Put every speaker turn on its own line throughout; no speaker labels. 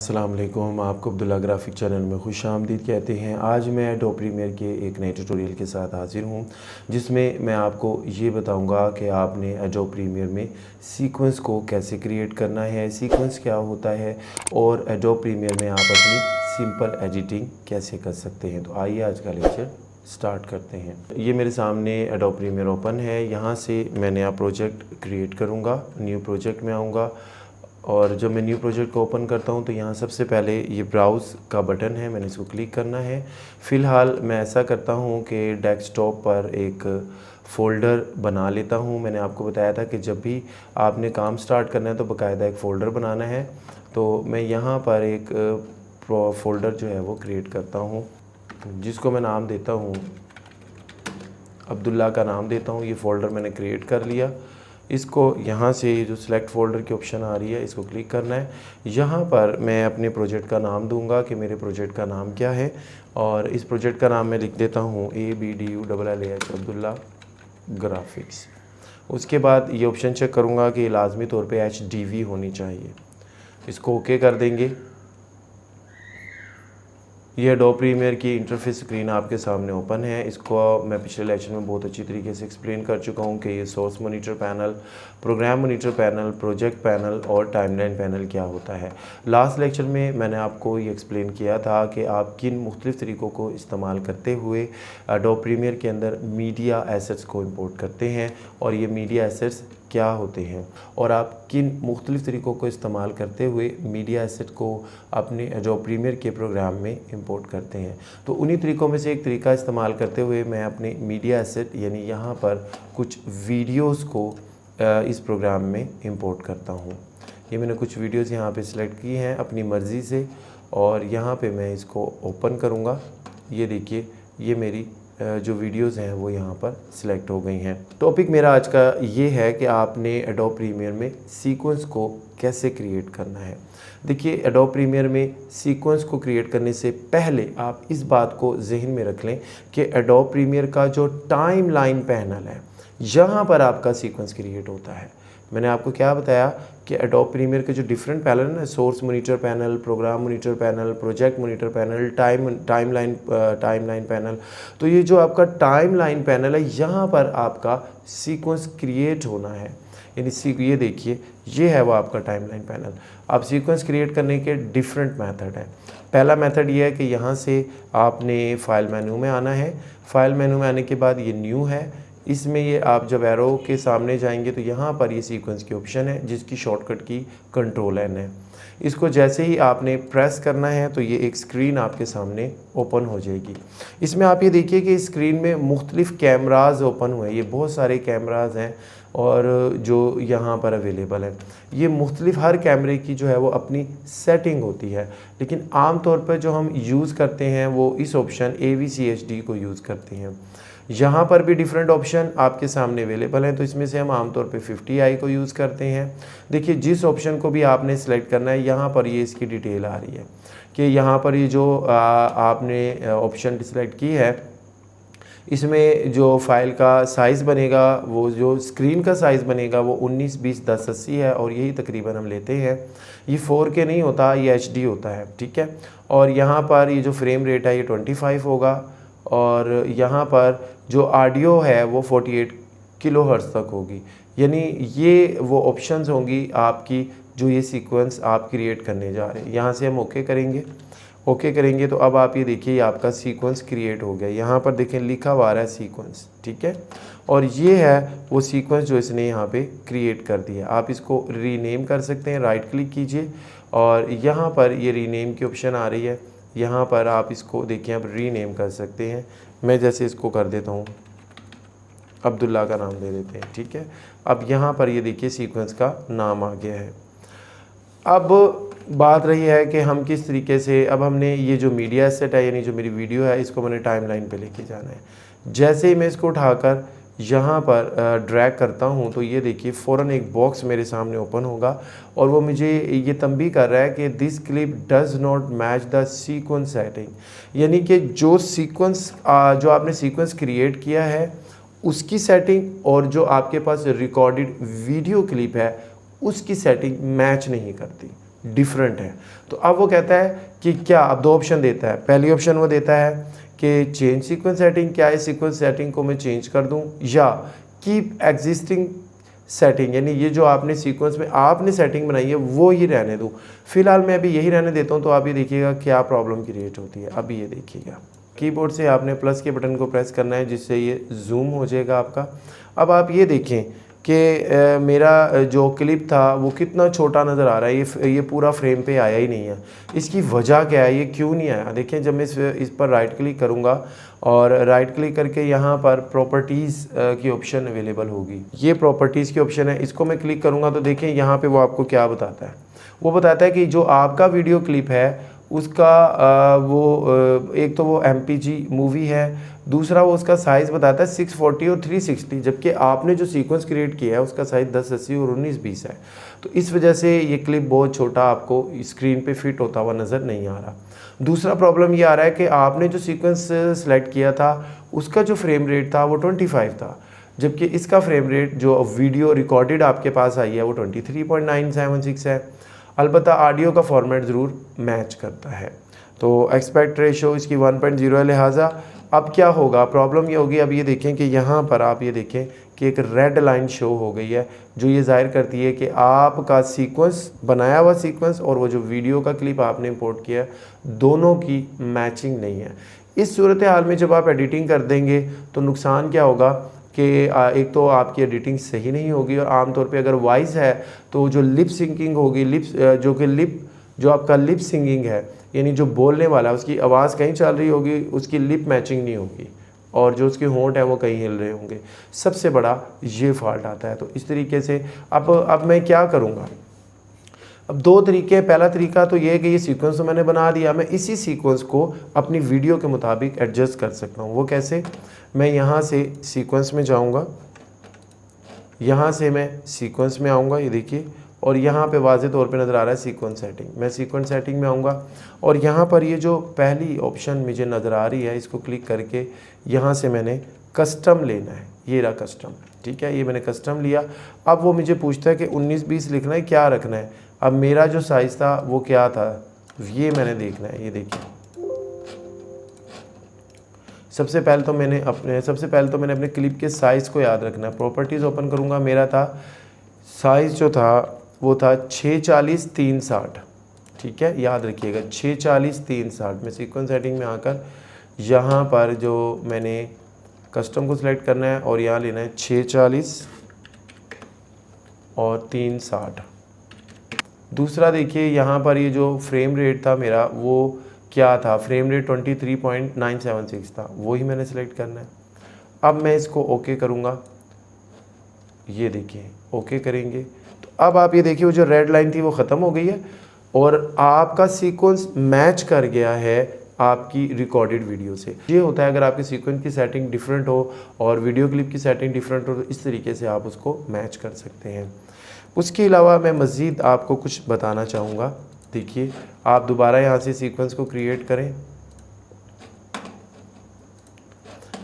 अस्सलाम वालेकुम, आपको अब्दुल्ला ग्राफिक चैनल में खुश आमदीद कहते हैं। आज मैं एडोब प्रीमियर के एक नए ट्यूटोरियल के साथ हाज़िर हूँ, जिसमें मैं आपको ये बताऊँगा कि आपने एडोब प्रीमियर में सीक्वेंस को कैसे क्रिएट करना है, सीक्वेंस क्या होता है और एडोब प्रीमियर में आप अपनी सिंपल एडिटिंग कैसे कर सकते हैं। तो आइए आज का लेक्चर स्टार्ट करते हैं। ये मेरे सामने एडोब प्रीमियर ओपन है। यहाँ से मैं नया प्रोजेक्ट क्रिएट करूँगा, न्यू प्रोजेक्ट में आऊँगा और जब मैं न्यू प्रोजेक्ट को ओपन करता हूं तो यहाँ सबसे पहले ये ब्राउज़ का बटन है, मैंने इसको क्लिक करना है। फ़िलहाल मैं ऐसा करता हूं कि डेस्कटॉप पर एक फ़ोल्डर बना लेता हूं। मैंने आपको बताया था कि जब भी आपने काम स्टार्ट करना है तो बाकायदा एक फ़ोल्डर बनाना है। तो मैं यहाँ पर एक फ़ोल्डर जो है वो क्रिएट करता हूँ, जिसको मैं नाम देता हूँ अब्दुल्ला का नाम देता हूँ। ये फ़ोल्डर मैंने क्रिएट कर लिया। इसको यहाँ से जो सिलेक्ट फ़ोल्डर की ऑप्शन आ रही है, इसको क्लिक करना है। यहाँ पर मैं अपने प्रोजेक्ट का नाम दूंगा कि मेरे प्रोजेक्ट का नाम क्या है, और इस प्रोजेक्ट का नाम मैं लिख देता हूँ ABDULLAH अब्दुल्ला ग्राफिक्स। उसके बाद ये ऑप्शन चेक करूँगा कि लाजमी तौर पे HDV होनी चाहिए। इसको ओके कर देंगे। ये एडोब प्रीमियर की इंटरफेस स्क्रीन आपके सामने ओपन है। इसको मैं पिछले लेक्चर में बहुत अच्छी तरीके से एक्सप्लेन कर चुका हूँ कि ये source monitor panel, program monitor panel, project panel और टाइमलाइन पैनल क्या होता है। लास्ट लेक्चर में मैंने आपको ये एक्सप्लेन किया था कि आप किन मुख्तलिफ़ तरीक़ों को इस्तेमाल करते हुए एडोब प्रीमियर के अंदर मीडिया एसेट्स को इंपोर्ट करते हैं और ये मीडिया एसेट्स क्या होते हैं, और आप किन मुख्तलिफ़ तरीक़ों को इस्तेमाल करते हुए मीडिया एसेट को अपने एडोब प्रीमियर के प्रोग्राम में इंपोर्ट करते हैं। तो उन्हीं तरीक़ों में से एक तरीका इस्तेमाल करते हुए मैं अपने मीडिया एसेट यानी यहाँ पर कुछ वीडियोस को इस प्रोग्राम में इंपोर्ट करता हूँ। ये मैंने कुछ वीडियोस यहाँ पे सिलेक्ट की हैं अपनी मर्ज़ी से, और यहाँ पे मैं इसको ओपन करूँगा। ये देखिए, ये मेरी जो वीडियोस हैं वो यहाँ पर सिलेक्ट हो गई हैं। टॉपिक मेरा आज का ये है कि आपने एडोब प्रीमियर में सीक्वेंस को कैसे क्रिएट करना है। देखिए, एडोब प्रीमियर में सीक्वेंस को क्रिएट करने से पहले आप इस बात को जहन में रख लें कि एडोब प्रीमियर का जो टाइमलाइन पैनल है, यहाँ पर आपका सीक्वेंस क्रिएट होता है। मैंने आपको क्या बताया कि एडोब प्रीमियर के जो डिफरेंट पैनल हैं, source monitor panel, program monitor panel, project monitor panel, timeline panel. तो ये जो आपका टाइमलाइन पैनल है, यहाँ पर आपका सीक्वेंस क्रिएट होना है। यानी ये देखिए, ये है वो आपका टाइमलाइन पैनल। अब सीक्वेंस क्रिएट करने के डिफरेंट मेथड हैं। पहला मेथड ये है कि यहाँ से आपने फाइल मेनू में आना है। फाइल मेनू में आने के बाद ये न्यू है, इसमें ये आप जब एरो के सामने जाएंगे तो यहाँ पर ये सीक्वेंस की ऑप्शन है, जिसकी शॉर्टकट की Ctrl+N है। इसको जैसे ही आपने प्रेस करना है तो ये एक स्क्रीन आपके सामने ओपन हो जाएगी। इसमें आप ये देखिए कि इस स्क्रीन में मुख्तलिफ़ कैमराज ओपन हुए हैं। ये बहुत सारे कैमराज हैं और जो यहाँ पर अवेलेबल है। ये मुख्तलिफ़ हर कैमरे की जो है वो अपनी सेटिंग होती है, लेकिन आम तौर पर जो हम यूज़ करते हैं वो इस ऑप्शन AVCHD को यूज़ करते हैं। यहाँ पर भी डिफरेंट ऑप्शन आपके सामने अवेलेबल हैं, तो इसमें से हम आमतौर पे 50i को यूज़ करते हैं। देखिए, जिस ऑप्शन को भी आपने सेलेक्ट करना है, यहाँ पर ये इसकी डिटेल आ रही है कि यहाँ पर ये जो आपने ऑप्शन सेलेक्ट की है, इसमें जो फाइल का साइज़ बनेगा, वो जो स्क्रीन का साइज़ बनेगा वो 19:20:10:80 है, और यही तकरीबन हम लेते हैं। ये 4K नहीं होता, ये HD होता है, ठीक है। और यहाँ पर ये जो फ्रेम रेट है ये 25 होगा, और यहाँ पर जो ऑडियो है वो 48 किलोहर्ट्ज़ तक होगी। यानी ये वो ऑप्शंस होंगी आपकी जो ये सीक्वेंस आप क्रिएट करने जा रहे हैं। यहाँ से हम ओके करेंगे तो अब आप ये देखिए, आपका सीक्वेंस क्रिएट हो गया। यहाँ पर देखें लिखा हुआ है सीक्वेंस, ठीक है। और ये है वो सीक्वेंस जो इसने यहाँ पे क्रिएट कर दिया। आप इसको रीनेम कर सकते हैं, राइट क्लिक कीजिए और यहाँ पर ये रीनेम की ऑप्शन आ रही है। यहाँ पर आप इसको देखिए, आप रीनेम कर सकते हैं। मैं जैसे इसको कर देता हूँ, अब्दुल्ला का नाम दे देते हैं, ठीक है। अब यहाँ पर ये देखिए सीक्वेंस का नाम आ गया है। अब बात रही है कि हम किस तरीके से, अब हमने ये जो मीडिया एसेट है यानी जो मेरी वीडियो है, इसको मैंने टाइमलाइन पे लेके जाना है। जैसे ही मैं इसको उठाकर यहाँ पर ड्रैग करता हूँ तो ये देखिए फ़ौरन एक बॉक्स मेरे सामने ओपन होगा, और वो मुझे ये तंबीह कर रहा है कि this clip does not match the sequence setting. यानी कि जो सीक्वेंस जो आपने सीक्वेंस क्रिएट किया है उसकी सेटिंग और जो आपके पास रिकॉर्डेड वीडियो क्लिप है उसकी सेटिंग मैच नहीं करती। डिफरेंट है। तो अब वो कहता है कि क्या, अब दो ऑप्शन देता है। पहली ऑप्शन वो देता है कि चेंज सीक्वेंस सेटिंग, क्या इस सीक्वेंस सेटिंग को मैं चेंज कर दूं, या कीप एग्जिस्टिंग सेटिंग, यानी ये जो आपने सीक्वेंस में आपने सेटिंग बनाई है वो ही रहने दूं। फिलहाल मैं अभी यही रहने देता हूं। तो आप ये देखिएगा क्या प्रॉब्लम क्रिएट होती है। अभी ये देखिएगा, कीबोर्ड से आपने प्लस के बटन को प्रेस करना है जिससे ये जूम हो जाएगा आपका। अब आप ये देखें कि मेरा जो क्लिप था वो कितना छोटा नज़र आ रहा है, ये पूरा फ्रेम पे आया ही नहीं है। इसकी वजह क्या है, ये क्यों नहीं आया? देखें, जब मैं इस पर राइट क्लिक करूँगा और राइट क्लिक करके यहाँ पर प्रॉपर्टीज़ की ऑप्शन अवेलेबल होगी, ये प्रॉपर्टीज़ की ऑप्शन है, इसको मैं क्लिक करूँगा तो देखें यहाँ पे वो आपको क्या बताता है। वो बताता है कि जो आपका वीडियो क्लिप है उसका एक तो वो MPG मूवी है, दूसरा वो उसका साइज़ बताता है 640 और 360, जबकि आपने जो सीक्वेंस क्रिएट किया है उसका साइज़ 1080 और 1920 है। तो इस वजह से ये क्लिप बहुत छोटा आपको स्क्रीन पे फिट होता हुआ नज़र नहीं आ रहा। दूसरा प्रॉब्लम ये आ रहा है कि आपने जो सीक्वेंस सेलेक्ट किया था उसका जो फ्रेम रेट था वो 25 था, जबकि इसका फ्रेम रेट जो वीडियो रिकॉर्डेड आपके पास आई है वो 23.976 है। अलबत्ता ऑडियो का फॉर्मेट ज़रूर मैच करता है। तो एक्सपेक्ट रेशो इसकी 1.0 है। लिहाजा अब क्या होगा, प्रॉब्लम ये होगी, अब ये देखें कि यहाँ पर आप ये देखें कि एक रेड लाइन शो हो गई है, जो ये जाहिर करती है कि आपका सीक्वेंस, बनाया हुआ सीक्वेंस और वो जो वीडियो का क्लिप आपने इंपोर्ट किया है दोनों की मैचिंग नहीं है। इस सूरत हाल में जब आप एडिटिंग कर देंगे तो नुकसान क्या होगा कि एक तो आपकी एडिटिंग सही नहीं होगी, और आमतौर पे अगर वॉइस है तो जो लिप सिंकिंग होगी, जो आपका लिप सिंगिंग है, यानी जो बोलने वाला है उसकी आवाज़ कहीं चल रही होगी, उसकी लिप मैचिंग नहीं होगी, और जो उसके होंठ है वो कहीं हिल रहे होंगे। सबसे बड़ा ये फॉल्ट आता है। तो इस तरीके से अब मैं क्या करूँगा, अब दो तरीके हैं। पहला तरीका तो ये है कि ये सीक्वेंस तो मैंने बना दिया, मैं इसी सीक्वेंस को अपनी वीडियो के मुताबिक एडजस्ट कर सकता हूँ। वो कैसे, मैं यहाँ से सीक्वेंस में जाऊँगा, यहाँ से मैं सीक्वेंस में आऊँगा, ये देखिए, और यहाँ पे वाज़े तौर पे नज़र आ रहा है सीक्वेंस सेटिंग। मैं सीक्वेंस सेटिंग में आऊँगा और यहाँ पर ये जो पहली ऑप्शन मुझे नज़र आ रही है इसको क्लिक करके यहाँ से मैंने कस्टम लेना है। ये रहा कस्टम, ठीक है, ये मैंने कस्टम लिया। अब वो मुझे पूछता है कि 1920 लिखना है, क्या रखना है। अब मेरा जो साइज़ था वो क्या था, ये मैंने देखना है। ये देखिए, सबसे पहले तो मैंने अपने क्लिप के साइज़ को याद रखना है। प्रॉपर्टीज़ ओपन करूँगा, मेरा था साइज़ जो था वो था 640 360, ठीक है, याद रखिएगा 640 360। मैं सीक्वेंस सेटिंग में आकर यहाँ पर जो मैंने कस्टम को सिलेक्ट करना है और यहाँ लेना है 640 और 360। दूसरा देखिए, यहाँ पर ये जो फ्रेम रेट था मेरा वो क्या था, फ्रेम रेट 23.976 था, वही मैंने सिलेक्ट करना है। अब मैं इसको ओके करूँगा, ये देखिए ओके करेंगे तो अब आप ये देखिए वो जो रेड लाइन थी वो ख़त्म हो गई है और आपका सीक्वेंस मैच कर गया है आपकी रिकॉर्डेड वीडियो से। ये होता है अगर आपके सीक्वेंस की सेटिंग डिफरेंट हो और वीडियो क्लिप की सेटिंग डिफरेंट हो तो इस तरीके से आप उसको मैच कर सकते हैं। उसके अलावा मैं मज़ीद आपको कुछ बताना चाहूँगा। देखिए, आप दोबारा यहाँ से सीक्वेंस को क्रिएट करें।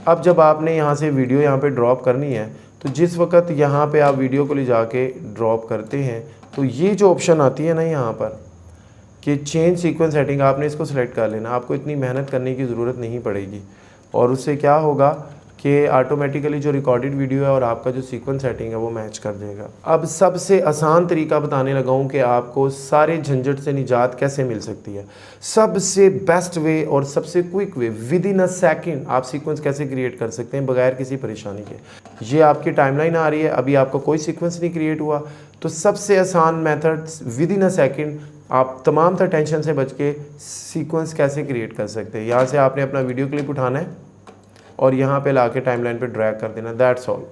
अब जब आपने यहाँ से वीडियो यहाँ पे ड्रॉप करनी है तो जिस वक्त यहाँ पे आप वीडियो को ले जाके ड्रॉप करते हैं तो ये जो ऑप्शन आती है ना यहाँ पर कि चेंज सीक्वेंस सेटिंग, आपने इसको सेलेक्ट कर लेना। आपको इतनी मेहनत करने की ज़रूरत नहीं पड़ेगी और उससे क्या होगा कि ऑटोमेटिकली जो रिकॉर्डेड वीडियो है और आपका जो सीक्वेंस सेटिंग है वो मैच कर देगा। अब सबसे आसान तरीका बताने लगा हूँ कि आपको सारे झंझट से निजात कैसे मिल सकती है। सबसे बेस्ट वे और सबसे quick way, with in a second आप सीक्वेंस कैसे क्रिएट कर सकते हैं बगैर किसी परेशानी के। ये आपकी टाइमलाइन आ रही है, अभी आपका कोई सीक्वेंस नहीं क्रिएट हुआ तो सबसे आसान method with in a second आप तमाम तरह टेंशन से बच के सीक्वेंस कैसे क्रिएट कर सकते हैं। यहाँ से आपने अपना वीडियो क्लिप उठाना है और यहाँ पे लाके टाइमलाइन पे ड्रैग कर देना, दैट्स ऑल।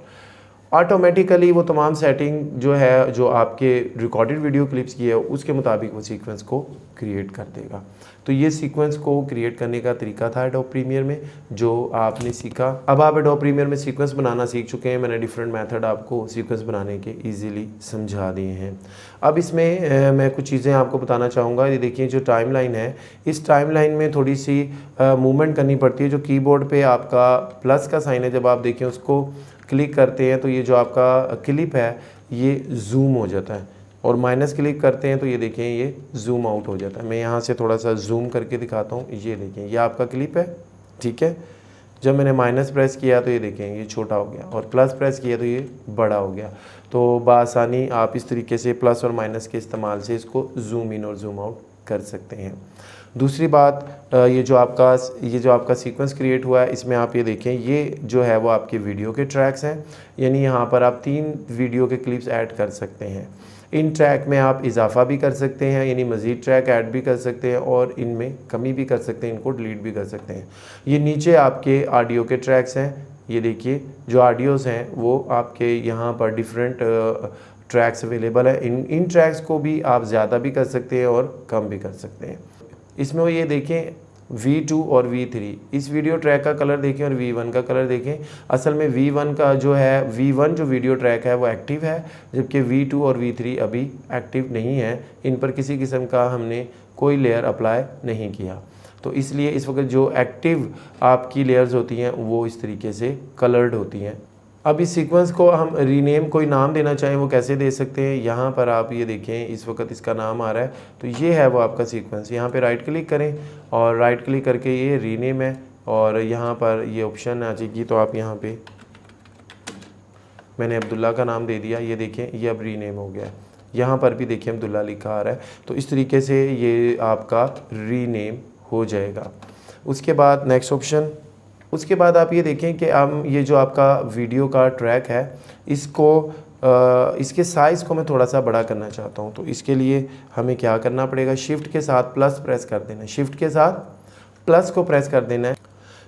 ऑटोमेटिकली वो तमाम सेटिंग जो है जो आपके रिकॉर्डेड वीडियो क्लिप्स की है उसके मुताबिक वो सीक्वेंस को क्रिएट कर देगा। तो ये सीक्वेंस को क्रिएट करने का तरीका था एडोब प्रीमियर में जो आपने सीखा। अब आप एडोब प्रीमियर में सीक्वेंस बनाना सीख चुके हैं। मैंने डिफरेंट मेथड आपको सीक्वेंस बनाने के ईजीली समझा दिए हैं। अब इसमें मैं कुछ चीज़ें आपको बताना चाहूँगा। ये देखिए जो टाइमलाइन है, इस टाइमलाइन में थोड़ी सी मूवमेंट करनी पड़ती है। जो कीबोर्ड पे आपका प्लस का साइन है, जब आप देखें उसको क्लिक करते हैं तो ये जो आपका क्लिप है ये जूम हो जाता है। और माइनस क्लिक करते हैं तो ये देखें ये जूम आउट हो जाता है। मैं यहाँ से थोड़ा सा जूम करके दिखाता हूँ। ये देखें ये आपका क्लिप है, ठीक है। जब मैंने माइनस प्रेस किया तो ये देखें ये छोटा हो गया और प्लस प्रेस किया तो ये बड़ा हो गया। तो बआसानी आप इस तरीके से प्लस और माइनस के इस्तेमाल से इसको जूम इन और जूम आउट कर सकते हैं। दूसरी बात, ये जो आपका सीक्वेंस क्रिएट हुआ है, इसमें आप ये देखें ये जो है वो आपके वीडियो के ट्रैक्स हैं, यानी यहाँ पर आप 3 वीडियो के क्लिप्स ऐड कर सकते हैं। इन ट्रैक में आप इजाफा भी कर सकते हैं, यानी मज़ीद ट्रैक ऐड भी कर सकते हैं और इनमें कमी भी कर सकते हैं, इनको डिलीट भी कर सकते हैं। ये नीचे आपके ऑडियो के ट्रैक्स हैं, ये देखिए जो ऑडियोज़ हैं वो आपके यहाँ पर डिफरेंट ट्रैक्स अवेलेबल है। इन ट्रैक्स को भी आप ज़्यादा भी कर सकते हैं और कम भी कर सकते हैं। इसमें वो ये देखें V2 और V3, इस वीडियो ट्रैक का कलर देखें और V1 का कलर देखें। असल में V1 का जो है V1 जो वीडियो ट्रैक है वो एक्टिव है, जबकि V2 और V3 अभी एक्टिव नहीं है। इन पर किसी किस्म का हमने कोई लेयर अप्लाई नहीं किया, तो इसलिए इस वक्त जो एक्टिव आपकी लेयर्स होती हैं वो इस तरीके से कलर्ड होती हैं। अब इस सीक्वेंस को हम रीनेम कोई नाम देना चाहें वो कैसे दे सकते हैं। यहाँ पर आप ये देखें इस वक्त इसका नाम आ रहा है, तो ये है वो आपका सीक्वेंस। यहाँ पे राइट क्लिक करें और राइट क्लिक करके ये रीनेम है और यहाँ पर ये ऑप्शन आ जाएगी, तो आप यहाँ पे मैंने अब्दुल्ला का नाम दे दिया, ये देखें ये अब रीनेम हो गया है। यहाँ पर भी देखिए अब्दुल्ला लिखा आ रहा है, तो इस तरीके से ये आपका रीनेम हो जाएगा। उसके बाद नेक्स्ट ऑप्शन, उसके बाद आप ये देखें कि हम ये जो आपका वीडियो का ट्रैक है इसके साइज़ को मैं थोड़ा सा बड़ा करना चाहता हूँ। तो इसके लिए हमें क्या करना पड़ेगा, शिफ्ट के साथ प्लस प्रेस कर देना है, शिफ्ट के साथ प्लस को प्रेस कर देना है।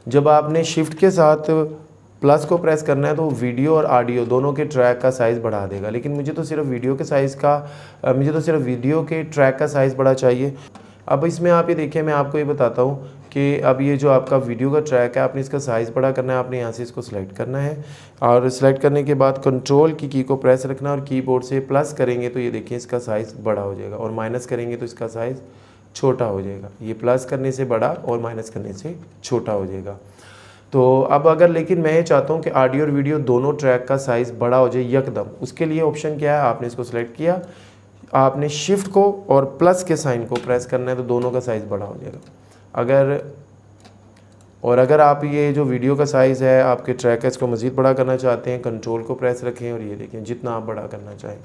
जब आपने शिफ्ट के साथ प्लस को प्रेस करना है तो वीडियो और ऑडियो दोनों के ट्रैक का साइज़ बढ़ा देगा, लेकिन मुझे तो सिर्फ वीडियो के ट्रैक का साइज़ बड़ा चाहिए। अब इसमें आप ये देखिए मैं आपको ये बताता हूँ कि अब ये जो आपका वीडियो का ट्रैक है आपने इसका साइज़ बड़ा करना है। आपने यहाँ से इसको सिलेक्ट करना है और सिलेक्ट करने के बाद कंट्रोल की को प्रेस रखना है और कीबोर्ड से प्लस करेंगे तो ये देखिए इसका साइज़ बड़ा हो जाएगा और माइनस करेंगे तो इसका साइज़ छोटा हो जाएगा। ये प्लस करने से बड़ा और माइनस करने से छोटा हो जाएगा। तो अब अगर लेकिन मैं ये चाहता हूँ कि ऑडियो और वीडियो दोनों ट्रैक का साइज़ बड़ा हो जाए यकदम, उसके लिए ऑप्शन क्या है, आपने इसको सिलेक्ट किया, आपने शिफ्ट को और प्लस के साइन को प्रेस करना है तो दोनों का साइज़ बड़ा हो जाएगा। अगर आप ये जो वीडियो का साइज़ है आपके ट्रैक है इसको मज़ीद बड़ा करना चाहते हैं, कंट्रोल को प्रेस रखें और ये देखें जितना आप बड़ा करना चाहें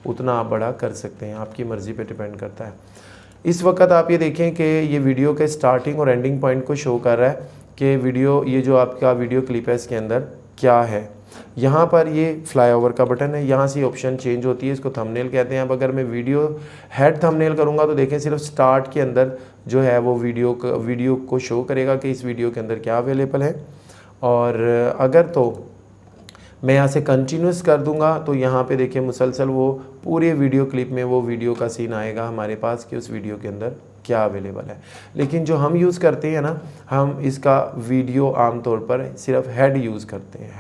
उतना आप बड़ा कर सकते हैं, आपकी मर्ज़ी पे डिपेंड करता है। इस वक्त आप ये देखें कि ये वीडियो के स्टार्टिंग और एंडिंग पॉइंट को शो कर रहा है कि वीडियो ये जो आपका वीडियो क्लिप है इसके अंदर क्या है। यहाँ पर ये फ्लाईओवर का बटन है, यहाँ से ऑप्शन चेंज होती है, इसको थंबनेल कहते हैं। अब अगर मैं वीडियो हेड थंबनेल करूँगा तो देखें सिर्फ स्टार्ट के अंदर जो है वो वीडियो को शो करेगा कि इस वीडियो के अंदर क्या अवेलेबल है। और अगर तो मैं यहाँ से कंटिन्यूस कर दूंगा तो यहाँ पे देखिए मुसलसल वो पूरे वीडियो क्लिप में वो वीडियो का सीन आएगा हमारे पास कि उस वीडियो के अंदर क्या अवेलेबल है। लेकिन जो हम यूज़ करते हैं ना, हम इसका वीडियो आमतौर पर सिर्फ हेड यूज़ करते हैं,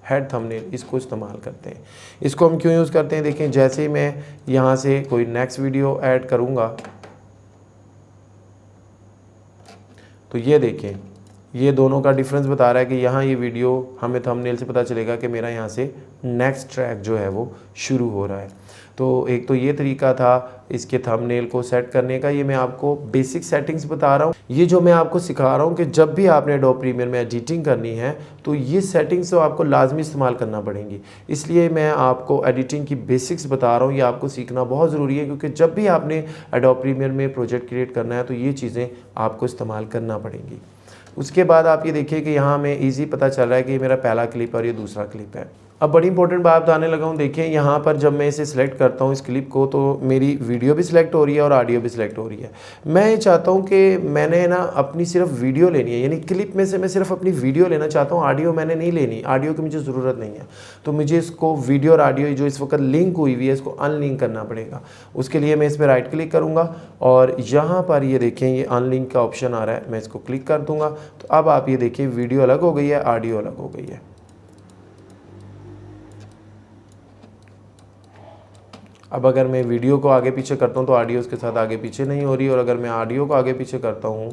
हेड थंबनेल इसको इस्तेमाल करते हैं। इसको हम क्यों यूज़ करते हैं, देखें जैसे ही मैं यहाँ से कोई नेक्स्ट वीडियो ऐड करूँगा तो ये देखें ये दोनों का डिफरेंस बता रहा है कि यहाँ ये वीडियो हमें थंबनेल से पता चलेगा कि मेरा यहाँ से नेक्स्ट ट्रैक जो है वो शुरू हो रहा है। तो एक तो ये तरीका था इसके थंबनेल को सेट करने का, ये मैं आपको बेसिक सेटिंग्स बता रहा हूँ। ये जो मैं आपको सिखा रहा हूँ कि जब भी आपने एडोब प्रीमियर में एडिटिंग करनी है तो ये सेटिंग्स तो आपको लाजमी इस्तेमाल करना पड़ेंगी। इसलिए मैं आपको एडिटिंग की बेसिक्स बता रहा हूँ, ये आपको सीखना बहुत ज़रूरी है क्योंकि जब भी आपने एडोब प्रीमियर में प्रोजेक्ट क्रिएट करना है तो ये चीज़ें आपको इस्तेमाल करना पड़ेंगी। उसके बाद आप ये देखिए कि यहाँ में इजी पता चल रहा है कि ये मेरा पहला क्लिप और ये दूसरा क्लिप है। अब बड़ी इंपॉर्टेंट बात बताने लगा हूँ, देखिए यहाँ पर जब मैं इसे सिलेक्ट करता हूँ इस क्लिप को तो मेरी वीडियो भी सिलेक्ट हो रही है और ऑडियो भी सिलेक्ट हो रही है। मैं ये चाहता हूँ कि मैंने ना अपनी सिर्फ वीडियो लेनी है, यानी क्लिप में से मैं सिर्फ अपनी वीडियो लेना चाहता हूँ, ऑडियो मैंने नहीं लेनी, ऑडियो की मुझे ज़रूरत नहीं है। तो मुझे इसको वीडियो और ऑडियो जो इस वक्त लिंक हुई हुई है इसको अनलिंक करना पड़ेगा। उसके लिए मैं इस पर राइट क्लिक करूँगा और यहाँ पर ये देखें ये अनलिंक का ऑप्शन आ रहा है, मैं इसको क्लिक कर दूँगा। तो अब आप ये देखिए वीडियो अलग हो गई है, ऑडियो अलग हो गई है। अब अगर मैं वीडियो को आगे पीछे करता हूँ तो ऑडियो उसके साथ आगे पीछे नहीं हो रही, और अगर मैं ऑडियो को आगे पीछे करता हूँ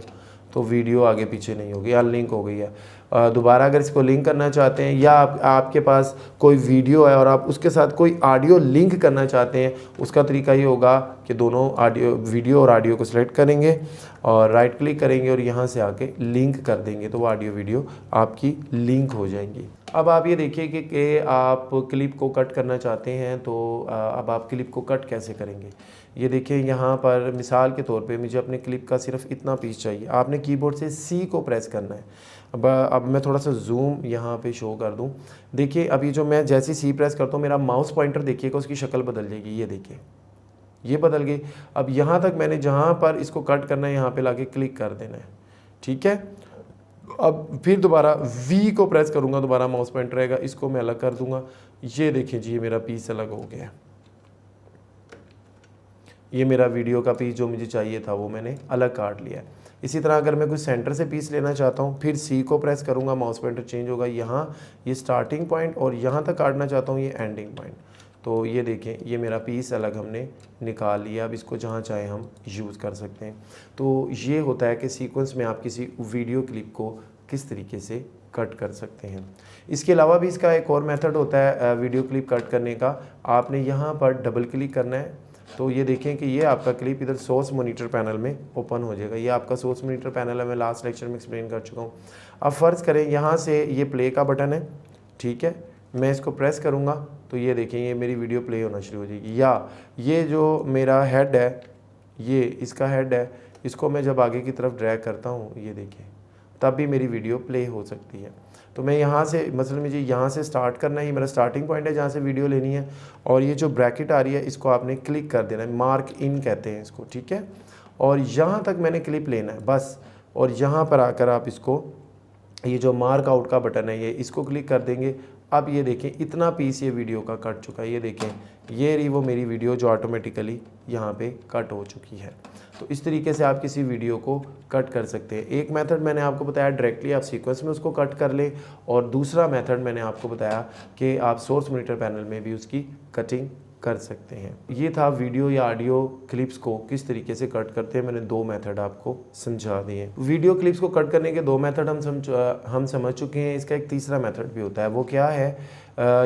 तो वीडियो आगे पीछे नहीं होगी, अनलिंक हो गई है। दोबारा अगर इसको लिंक करना चाहते हैं या आपके पास कोई वीडियो है और आप उसके साथ कोई ऑडियो लिंक करना चाहते हैं, उसका तरीका ये होगा कि दोनों वीडियो और ऑडियो को सिलेक्ट करेंगे और राइट क्लिक करेंगे और यहाँ से आके लिंक कर देंगे, तो वो ऑडियो वीडियो आपकी लिंक हो जाएंगी। अब आप ये देखिए कि आप क्लिप को कट करना चाहते हैं, तो अब आप क्लिप को कट कैसे करेंगे। ये देखिए यहाँ पर मिसाल के तौर पे मुझे अपने क्लिप का सिर्फ इतना पीस चाहिए। आपने कीबोर्ड से सी को प्रेस करना है। अब मैं थोड़ा सा जूम यहाँ पे शो कर दूँ। देखिए अभी जो मैं जैसे सी प्रेस करता हूँ, मेरा माउस पॉइंटर देखिएगा उसकी शक्ल बदल जाएगी। ये देखिए ये बदल गई। अब यहाँ तक मैंने जहाँ पर इसको कट करना है यहाँ पे लाके क्लिक कर देना है, ठीक है। अब फिर दोबारा वी को प्रेस करूँगा, दोबारा माउस पॉइंटर रहेगा, इसको मैं अलग कर दूँगा। ये देखिए जी, ये मेरा पीस अलग हो गया। ये मेरा वीडियो का पीस जो मुझे चाहिए था वो मैंने अलग काट लिया है। इसी तरह अगर मैं कुछ सेंटर से पीस लेना चाहता हूँ, फिर सी को प्रेस करूँगा, माउस पॉइंटर चेंज होगा, यहाँ ये स्टार्टिंग पॉइंट और यहाँ तक काटना चाहता हूँ ये एंडिंग पॉइंट। तो ये देखें, ये मेरा पीस अलग हमने निकाल लिया। अब इसको जहाँ चाहे हम यूज़ कर सकते हैं। तो ये होता है कि सीक्वेंस में आप किसी वीडियो क्लिप को किस तरीके से कट कर सकते हैं। इसके अलावा भी इसका एक और मेथड होता है वीडियो क्लिप कट करने का। आपने यहाँ पर डबल क्लिक करना है, तो ये देखें कि ये आपका क्लिप इधर सोर्स मॉनिटर पैनल में ओपन हो जाएगा। ये आपका सोर्स मॉनिटर पैनल है, मैं लास्ट लेक्चर में एक्सप्लेन कर चुका हूँ। अब फ़र्ज़ करें यहाँ से ये प्ले का बटन है, ठीक है, मैं इसको प्रेस करूँगा तो ये देखें ये मेरी वीडियो प्ले होना शुरू हो जाएगी। या ये जो मेरा हेड है, ये इसका हेड है, इसको मैं जब आगे की तरफ ड्रैग करता हूँ, ये देखिए तब भी मेरी वीडियो प्ले हो सकती है। तो मैं यहाँ से मसलन मुझे यहाँ से स्टार्ट करना है, ये मेरा स्टार्टिंग पॉइंट है जहाँ से वीडियो लेनी है, और ये जो ब्रैकेट आ रही है इसको आपने क्लिक कर देना है, मार्क इन कहते हैं इसको, ठीक है। और यहाँ तक मैंने क्लिप लेना है बस, और यहाँ पर आकर आप इसको, ये जो मार्क आउट का बटन है ये, इसको क्लिक कर देंगे। अब ये देखें इतना पीस ये वीडियो का कट चुका है। ये देखें ये रही वो मेरी वीडियो जो ऑटोमेटिकली यहाँ पे कट हो चुकी है। तो इस तरीके से आप किसी वीडियो को कट कर सकते हैं। एक मेथड मैंने आपको बताया डायरेक्टली आप सीक्वेंस में उसको कट कर लें, और दूसरा मेथड मैंने आपको बताया कि आप सोर्स मॉनिटर पैनल में भी उसकी कटिंग कर सकते हैं। ये था वीडियो या ऑडियो क्लिप्स को किस तरीके से कट करते हैं। मैंने दो मेथड आपको समझा दिए। वीडियो क्लिप्स को कट करने के दो मेथड हम समझ चुके हैं। इसका एक तीसरा मेथड भी होता है, वो क्या है,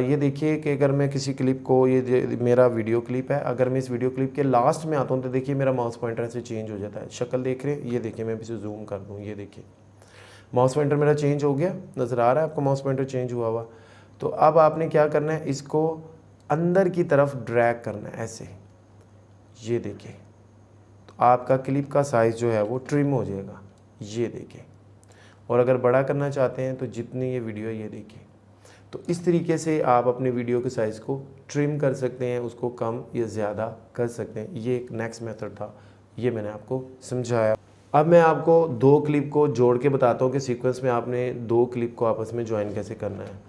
ये देखिए कि अगर मैं किसी क्लिप को, ये मेरा वीडियो क्लिप है, अगर मैं इस वीडियो क्लिप के लास्ट में आता हूँ तो देखिए मेरा माउस पॉइंटर ऐसे चेंज हो जाता है। शक्ल देख रहे हैं, ये देखिए मैं इसे जूम कर दूँ, ये देखिए माउस पॉइंटर मेरा चेंज हो गया, नज़र आ रहा है आपको माउस पॉइंटर चेंज हुआ हुआ। तो अब आपने क्या करना है, इसको अंदर की तरफ ड्रैग करना है ऐसे, ये देखिए, तो आपका क्लिप का साइज़ जो है वो ट्रिम हो जाएगा, ये देखिए। और अगर बड़ा करना चाहते हैं तो जितनी ये वीडियो है ये देखिए। तो इस तरीके से आप अपने वीडियो के साइज़ को ट्रिम कर सकते हैं, उसको कम या ज़्यादा कर सकते हैं। ये एक नेक्स्ट मेथड था, ये मैंने आपको समझाया। अब मैं आपको दो क्लिप को जोड़ के बताता हूँ कि सीक्वेंस में आपने दो क्लिप को आपस में ज्वाइन कैसे करना है।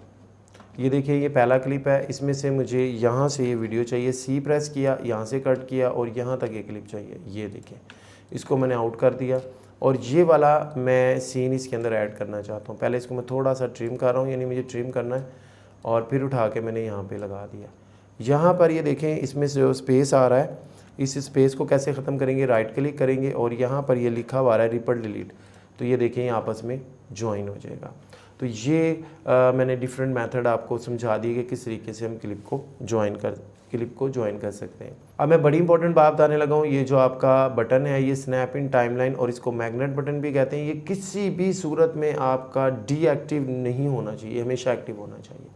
ये देखिए ये पहला क्लिप है, इसमें से मुझे यहाँ से ये वीडियो चाहिए, सी प्रेस किया, यहाँ से कट किया और यहाँ तक ये क्लिप चाहिए। ये देखिए इसको मैंने आउट कर दिया, और ये वाला मैं सीन इसके अंदर ऐड करना चाहता हूँ। पहले इसको मैं थोड़ा सा ट्रिम कर रहा हूँ, यानी मुझे ट्रिम करना है, और फिर उठा के मैंने यहाँ पे लगा दिया। यहाँ पर ये देखें इसमें से जो स्पेस आ रहा है, इस स्पेस को कैसे ख़त्म करेंगे, राइट क्लिक करेंगे और यहाँ पर ये लिखा हुआ है रिपल डिलीट, तो ये देखें ये आपस में ज्वाइन हो जाएगा। तो ये मैंने डिफरेंट मेथड आपको समझा दी कि किस तरीके से हम क्लिप को ज्वाइन कर सकते हैं। अब मैं बड़ी इंपॉर्टेंट बात बताने लगा हूँ। ये जो आपका बटन है ये स्नैप इन टाइमलाइन, और इसको मैग्नेट बटन भी कहते हैं, ये किसी भी सूरत में आपका डीएक्टिव नहीं होना चाहिए, हमेशा एक्टिव होना चाहिए।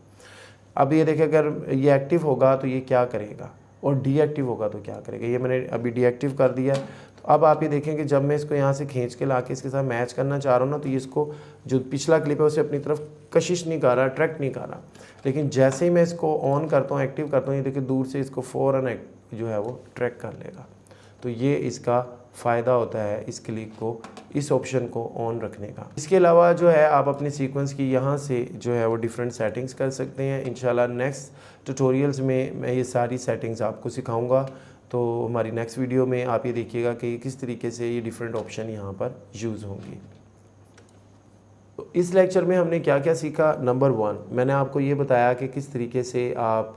अब ये देखिए अगर ये एक्टिव होगा तो ये क्या करेगा, और डीएक्टिव होगा तो क्या करेगा। ये मैंने अभी डीएक्टिव कर दिया। तो अब आप ये देखें कि जब मैं इसको यहाँ से खींच के ला के इसके साथ मैच करना चाह रहा हूँ ना, तो ये इसको जो पिछला क्लिप है उसे अपनी तरफ कशिश नहीं कर रहा, अट्रैक्ट नहीं कर रहा। लेकिन जैसे ही मैं इसको ऑन करता हूँ, एक्टिव करता हूँ, ये देखिए दूर से इसको फ़ौरन जो है वो ट्रैक कर लेगा। तो ये इसका फ़ायदा होता है इस क्लिप को, इस ऑप्शन को ऑन रखने का। इसके अलावा जो है आप अपनी सीक्वेंस की यहाँ से जो है वो डिफरेंट सेटिंग्स कर सकते हैं। इंशाल्लाह नेक्स्ट ट्यूटोरियल्स में मैं ये सारी सेटिंग्स आपको सिखाऊंगा। तो हमारी नेक्स्ट वीडियो में आप ये देखिएगा कि किस तरीके से ये डिफरेंट ऑप्शन यहाँ पर यूज़ होंगी। तो इस लेक्चर में हमने क्या क्या सीखा। नंबर 1, मैंने आपको ये बताया कि किस तरीके से आप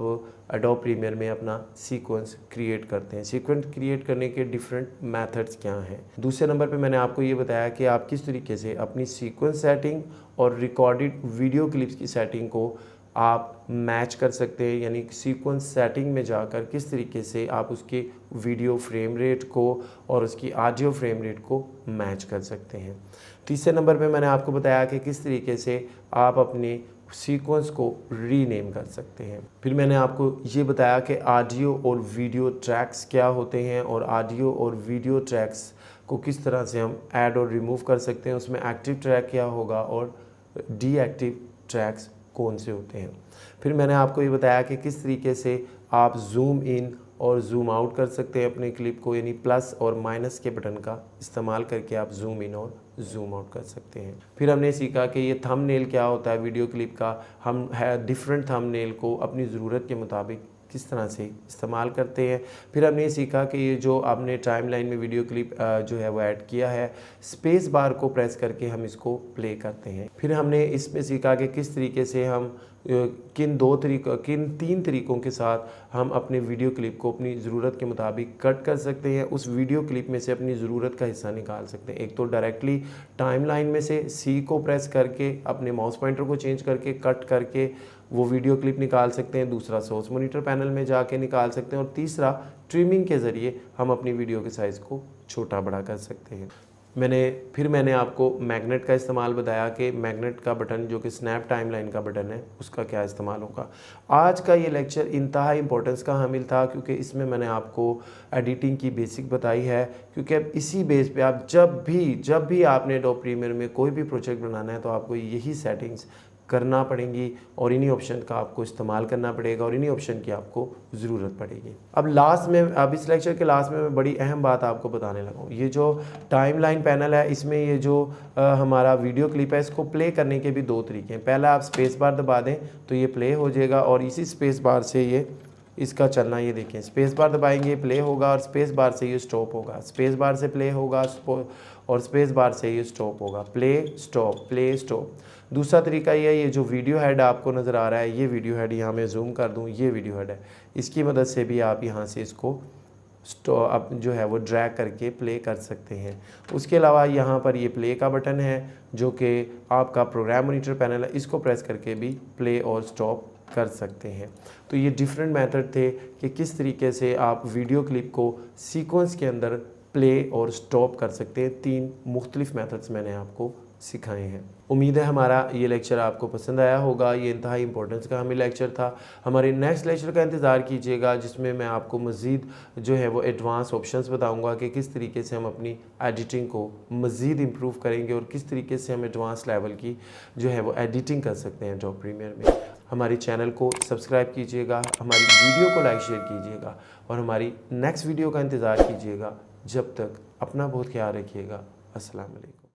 एडोब प्रीमियर में अपना सीक्वेंस क्रिएट करते हैं, सीक्वेंस क्रिएट करने के डिफरेंट मेथड्स क्या हैं। दूसरे नंबर पे मैंने आपको ये बताया कि आप किस तरीके से अपनी सीक्वेंस सेटिंग और रिकॉर्डेड वीडियो क्लिप्स की सेटिंग को आप मैच कर सकते हैं, यानी सीक्वेंस सेटिंग में जाकर किस तरीके से आप उसके वीडियो फ्रेम रेट को और उसकी ऑडियो फ्रेम रेट को मैच कर सकते हैं। तीसरे नंबर पे मैंने आपको बताया कि किस तरीके से आप अपने सीक्वेंस को रीनेम कर सकते हैं। फिर मैंने आपको ये बताया कि ऑडियो और वीडियो ट्रैक्स क्या होते हैं और ऑडियो और वीडियो ट्रैक्स को किस तरह से हम ऐड और रिमूव कर सकते हैं, उसमें एक्टिव ट्रैक क्या होगा और डीएक्टिव ट्रैक्स कौन से होते हैं। फिर मैंने आपको ये बताया कि किस तरीके से आप जूम इन और जूम आउट कर सकते हैं अपने क्लिप को, यानी प्लस और माइनस के बटन का इस्तेमाल करके आप जूम इन और जूम आउट कर सकते हैं। फिर हमने सीखा कि ये थंबनेल क्या होता है वीडियो क्लिप का, हम डिफरेंट थंबनेल को अपनी ज़रूरत के मुताबिक किस तरह से इस्तेमाल करते हैं। फिर हमने ये सीखा कि ये जो आपने टाइमलाइन में वीडियो क्लिप जो है वो ऐड किया है, स्पेस बार को प्रेस करके हम इसको प्ले करते हैं। फिर हमने इसमें सीखा कि किस तरीके से हम किन 3 तरीक़ों के साथ हम अपने वीडियो क्लिप को अपनी ज़रूरत के मुताबिक कट कर सकते हैं, उस वीडियो क्लिप में से अपनी ज़रूरत का हिस्सा निकाल सकते हैं। एक तो डायरेक्टली टाइमलाइन में से सी को प्रेस करके अपने माउस पॉइंटर को चेंज करके कट करके वो वीडियो क्लिप निकाल सकते हैं, दूसरा सोर्स मॉनिटर पैनल में जाके निकाल सकते हैं और तीसरा ट्रिमिंग के ज़रिए हम अपनी वीडियो के साइज़ को छोटा बड़ा कर सकते हैं। मैंने आपको मैग्नेट का इस्तेमाल बताया कि मैग्नेट का बटन जो कि स्नैप टाइमलाइन का बटन है उसका क्या इस्तेमाल होगा। आज का ये लेक्चर इंतहा इंपॉर्टेंस का हामिल था क्योंकि इसमें मैंने आपको एडिटिंग की बेसिक बताई है, क्योंकि अब इसी बेस पे आप जब भी आपने एडोब प्रीमियर में कोई भी प्रोजेक्ट बनाना है तो आपको यही सेटिंग्स करना पड़ेंगी और इन्हीं ऑप्शन का आपको इस्तेमाल करना पड़ेगा और इन्हीं ऑप्शन की आपको ज़रूरत पड़ेगी। अब इस लेक्चर के लास्ट में मैं बड़ी अहम बात आपको बताने लगा हूँ। ये जो टाइमलाइन पैनल है, इसमें ये जो हमारा वीडियो क्लिप है, इसको प्ले करने के भी 2 तरीके हैं। पहला आप स्पेस बार दबा दें तो ये प्ले हो जाएगा और इसी स्पेस बार से ये इसका चलना, ये देखें, स्पेस बार दबाएंगे प्ले होगा और स्पेस बार से ये स्टॉप होगा, स्पेस बार से प्ले होगा और स्पेस बार से ये स्टॉप होगा, प्ले स्टॉप। दूसरा तरीका ये जो वीडियो हेड आपको नज़र आ रहा है, ये वीडियो हेड, यहाँ मैं जूम कर दूँ, ये वीडियो हेड है, इसकी मदद से भी आप यहाँ से इसको अब जो है वो ड्रैग करके प्ले कर सकते हैं। उसके अलावा यहाँ पर ये प्ले का बटन है जो कि आपका प्रोग्राम मॉनिटर पैनल है, इसको प्रेस करके भी प्ले और स्टॉप कर सकते हैं। तो ये डिफरेंट मेथड थे कि किस तरीके से आप वीडियो क्लिप को सीक्वेंस के अंदर प्ले और स्टॉप कर सकते हैं। 3 मुख्तलिफ मेथड्स मैंने आपको सिखाए हैं। उम्मीद है हमारा ये लेक्चर आपको पसंद आया होगा। ये इंतहाई इंपॉर्टेंस का हमें लेक्चर था। हमारे नेक्स्ट लेक्चर का इंतज़ार कीजिएगा जिसमें मैं आपको मज़ीद जो है वो एडवांस ऑप्शंस बताऊंगा कि किस तरीके से हम अपनी एडिटिंग को मज़ीद इम्प्रूव करेंगे और किस तरीके से हम एडवांस लेवल की जो है वो एडिटिंग कर सकते हैं एडोब प्रीमियर में। हमारे चैनल को सब्सक्राइब कीजिएगा, हमारी वीडियो को लाइक शेयर कीजिएगा और हमारी नेक्स्ट वीडियो का इंतज़ार कीजिएगा। जब तक अपना बहुत ख्याल रखिएगा। अस्सलाम वालेकुम।